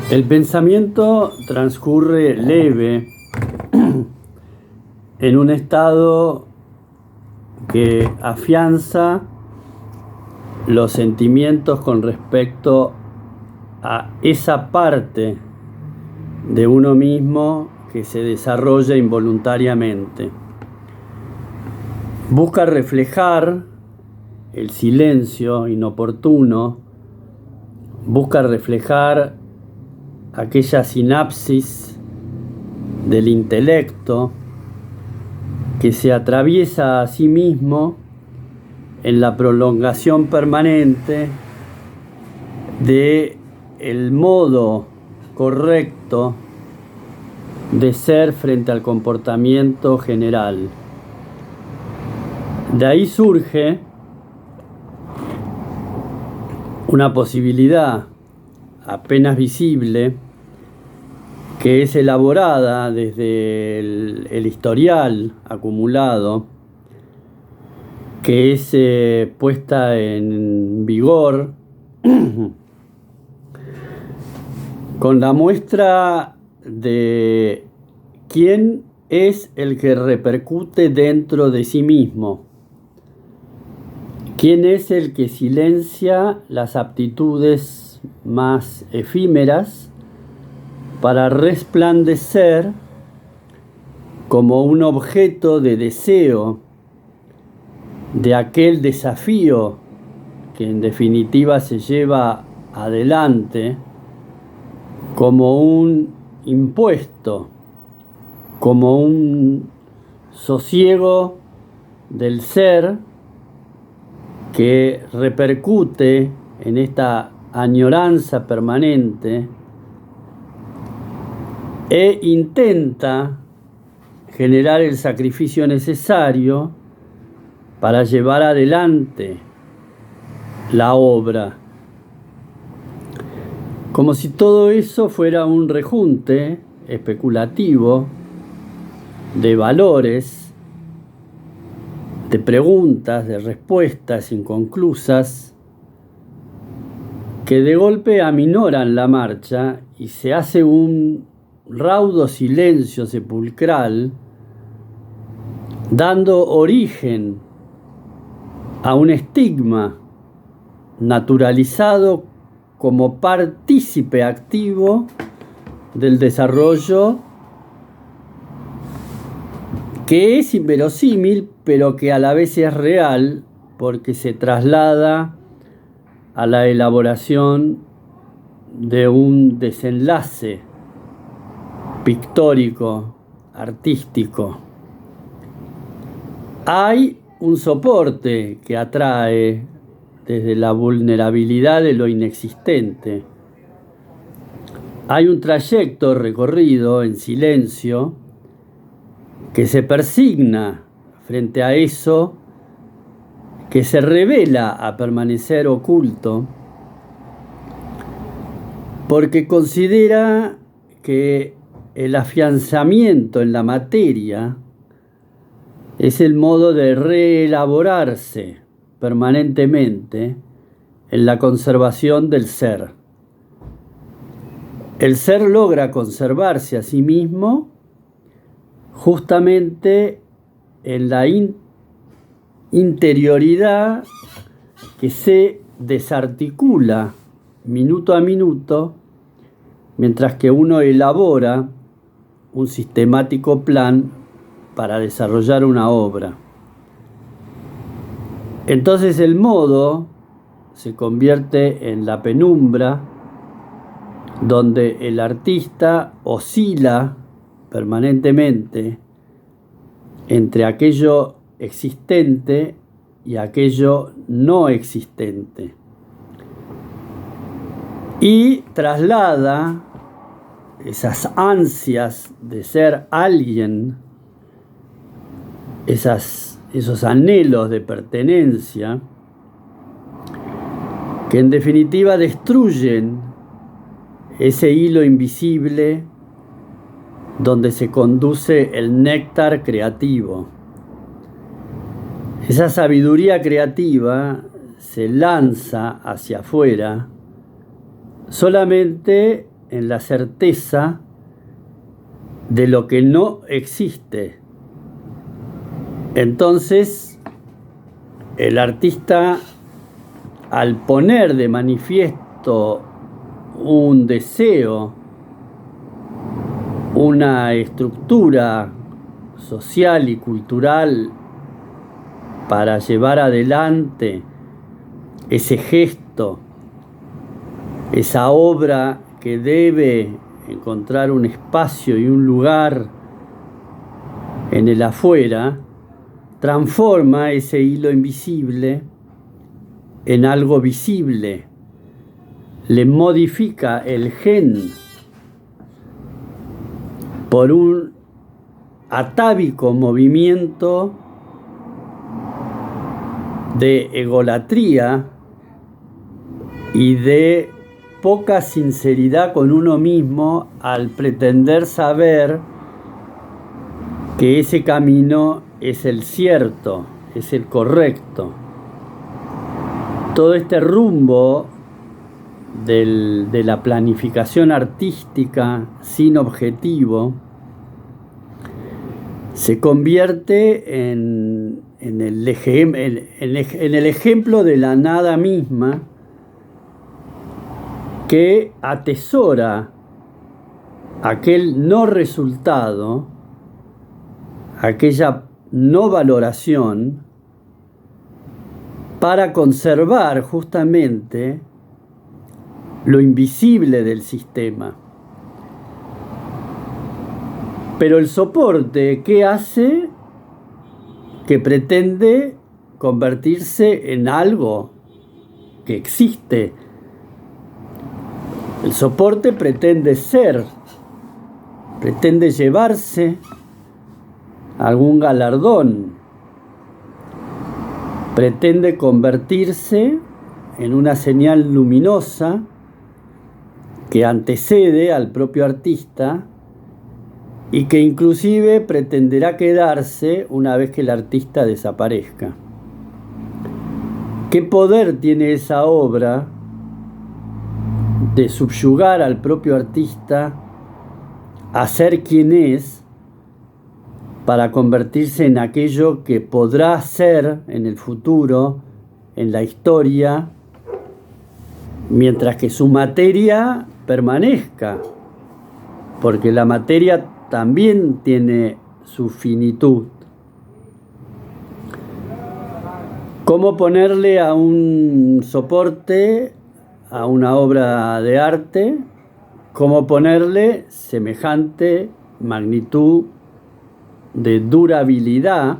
El pensamiento transcurre leve en un estado que afianza los sentimientos con respecto a esa parte de uno mismo que se desarrolla involuntariamente. Busca reflejar el silencio inoportuno, busca reflejar aquella sinapsis del intelecto que se atraviesa a sí mismo en la prolongación permanente de el modo correcto de ser frente al comportamiento general. De ahí surge una posibilidad apenas visible que es elaborada desde el historial acumulado, que es puesta en vigor con la muestra de quién es el que repercute dentro de sí mismo, quién es el que silencia las aptitudes más efímeras para resplandecer como un objeto de deseo de aquel desafío que en definitiva se lleva adelante como un impuesto, como un sosiego del ser que repercute en esta añoranza permanente e intenta generar el sacrificio necesario para llevar adelante la obra. Como si todo eso fuera un rejunte especulativo de valores, de preguntas, de respuestas inconclusas que de golpe aminoran la marcha y se hace un raudo silencio sepulcral, dando origen a un estigma naturalizado como partícipe activo del desarrollo que es inverosímil, pero que a la vez es real porque se traslada a la elaboración de un desenlace pictórico, artístico. Hay un soporte que atrae desde la vulnerabilidad de lo inexistente. Hay un trayecto recorrido en silencio que se persigna frente a eso que se revela a permanecer oculto porque considera que el afianzamiento en la materia es el modo de reelaborarse permanentemente en la conservación del ser. El ser logra conservarse a sí mismo justamente en la interioridad que se desarticula minuto a minuto mientras que uno elabora un sistemático plan para desarrollar una obra. Entonces el modo se convierte en la penumbra donde el artista oscila permanentemente entre aquello existente y aquello no existente y traslada esas ansias de ser alguien, esos anhelos de pertenencia que en definitiva destruyen ese hilo invisible donde se conduce el néctar creativo. Esa sabiduría creativa se lanza hacia afuera solamente en la certeza de lo que no existe. Entonces, el artista, al poner de manifiesto un deseo, una estructura social y cultural para llevar adelante ese gesto, esa obra que debe encontrar un espacio y un lugar en el afuera, transforma ese hilo invisible en algo visible, le modifica el gen por un atávico movimiento de egolatría y de poca sinceridad con uno mismo al pretender saber que ese camino es el cierto, es el correcto. Todo este rumbo de la planificación artística sin objetivo se convierte en el ejemplo de la nada misma, que atesora aquel no resultado, aquella no valoración, para conservar justamente lo invisible del sistema. Pero el soporte, ¿qué hace? Que pretende convertirse en algo que existe. El soporte pretende ser, pretende llevarse algún galardón, pretende convertirse en una señal luminosa que antecede al propio artista y que inclusive pretenderá quedarse una vez que el artista desaparezca. ¿Qué poder tiene esa obra de subyugar al propio artista a ser quien es, para convertirse en aquello que podrá ser en el futuro, en la historia, mientras que su materia permanezca? Porque la materia también tiene su finitud. ¿Cómo ponerle a un soporte, a una obra de arte, cómo ponerle semejante magnitud de durabilidad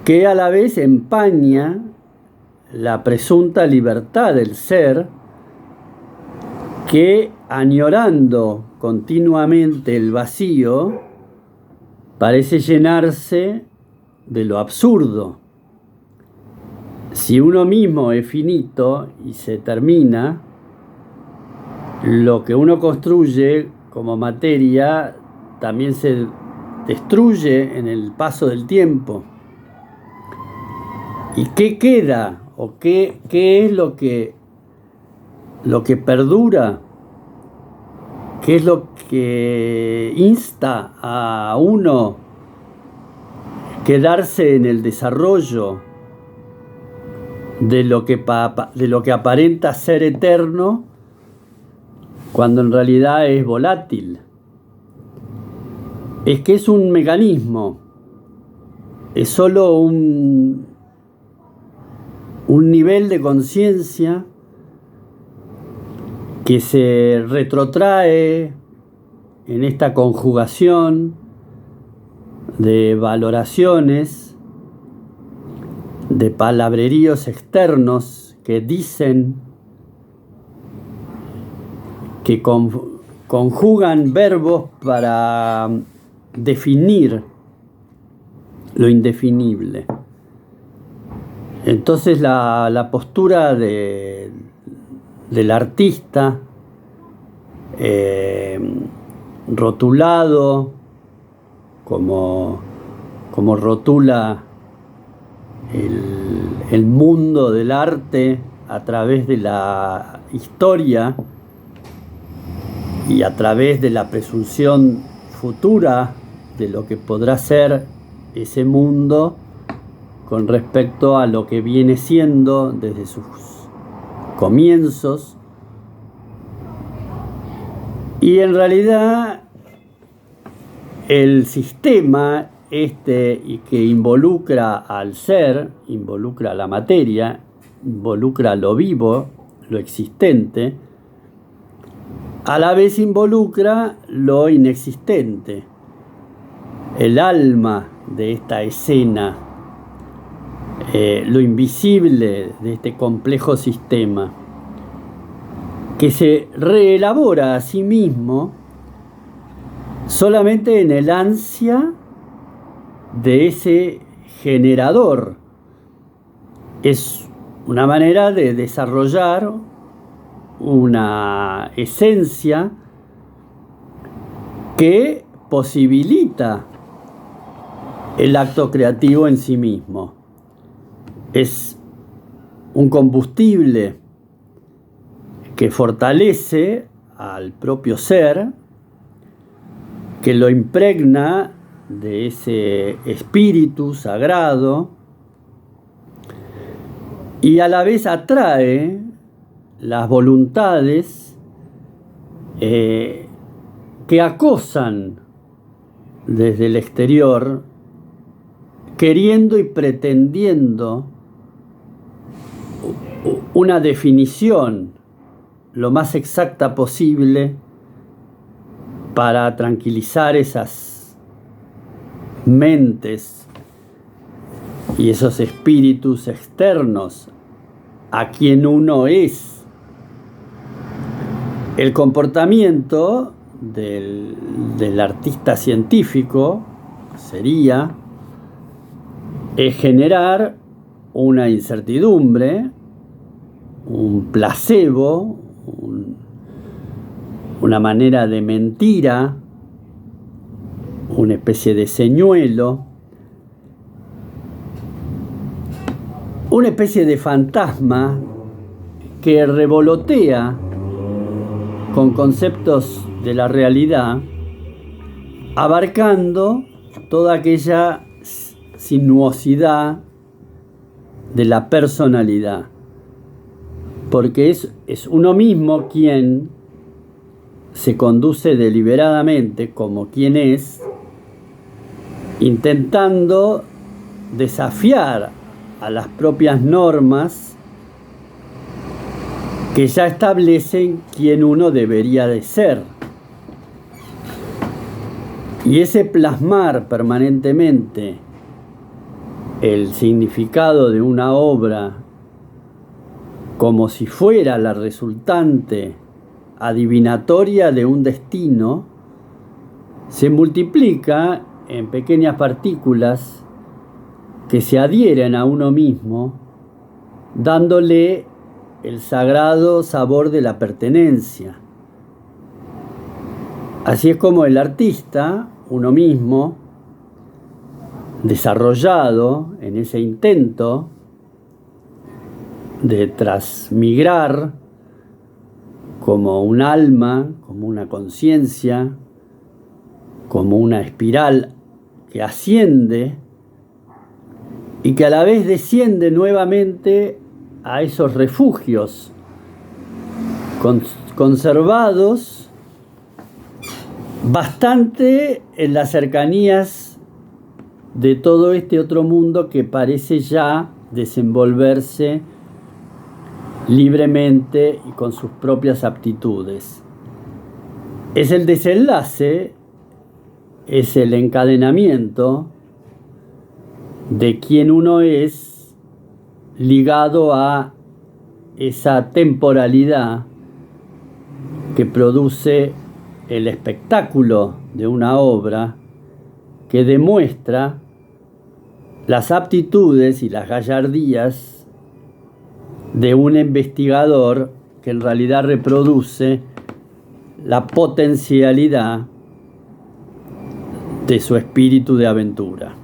que a la vez empaña la presunta libertad del ser, que, añorando continuamente el vacío, parece llenarse de lo absurdo? Si uno mismo es finito y se termina, lo que uno construye como materia también se destruye en el paso del tiempo. ¿Y qué queda? ¿O qué es lo que perdura? ¿Qué es lo que insta a uno quedarse en el desarrollo de lo que aparenta ser eterno, cuando en realidad es volátil? Es que es un mecanismo, es solo un nivel de conciencia que se retrotrae en esta conjugación de valoraciones, de palabreríos externos que dicen, que conjugan verbos para definir lo indefinible. Entonces la postura del artista, rotulado como rotula el mundo del arte a través de la historia, y a través de la presunción futura de lo que podrá ser ese mundo con respecto a lo que viene siendo desde sus comienzos. Y en realidad el sistema y que involucra al ser, involucra a la materia, involucra lo vivo, lo existente, a la vez involucra lo inexistente, el alma de esta escena, lo invisible de este complejo sistema, que se reelabora a sí mismo solamente en el ansia de ese generador. Es una manera de desarrollar una esencia que posibilita el acto creativo en sí mismo. Es un combustible que fortalece al propio ser, que lo impregna de ese espíritu sagrado y a la vez atrae las voluntades que acosan desde el exterior, queriendo y pretendiendo una definición lo más exacta posible para tranquilizar esas mentes y esos espíritus externos a quien uno es. El comportamiento del artista científico sería generar una incertidumbre, un placebo, una manera de mentira, una especie de señuelo, una especie de fantasma que revolotea con conceptos de la realidad, abarcando toda aquella sinuosidad de la personalidad, porque es uno mismo quien se conduce deliberadamente como quien es, intentando desafiar a las propias normas que ya establecen quién uno debería de ser. Y ese plasmar permanentemente el significado de una obra como si fuera la resultante adivinatoria de un destino, se multiplica en pequeñas partículas que se adhieren a uno mismo, dándole el sagrado sabor de la pertenencia. Así es como el artista, uno mismo, desarrollado en ese intento de transmigrar como un alma, como una conciencia, como una espiral que asciende y que a la vez desciende nuevamente a esos refugios conservados bastante en las cercanías de todo este otro mundo que parece ya desenvolverse libremente y con sus propias aptitudes. Es el desenlace, es el encadenamiento de quien uno es ligado a esa temporalidad que produce el espectáculo de una obra que demuestra las aptitudes y las gallardías de un investigador que en realidad reproduce la potencialidad de su espíritu de aventura.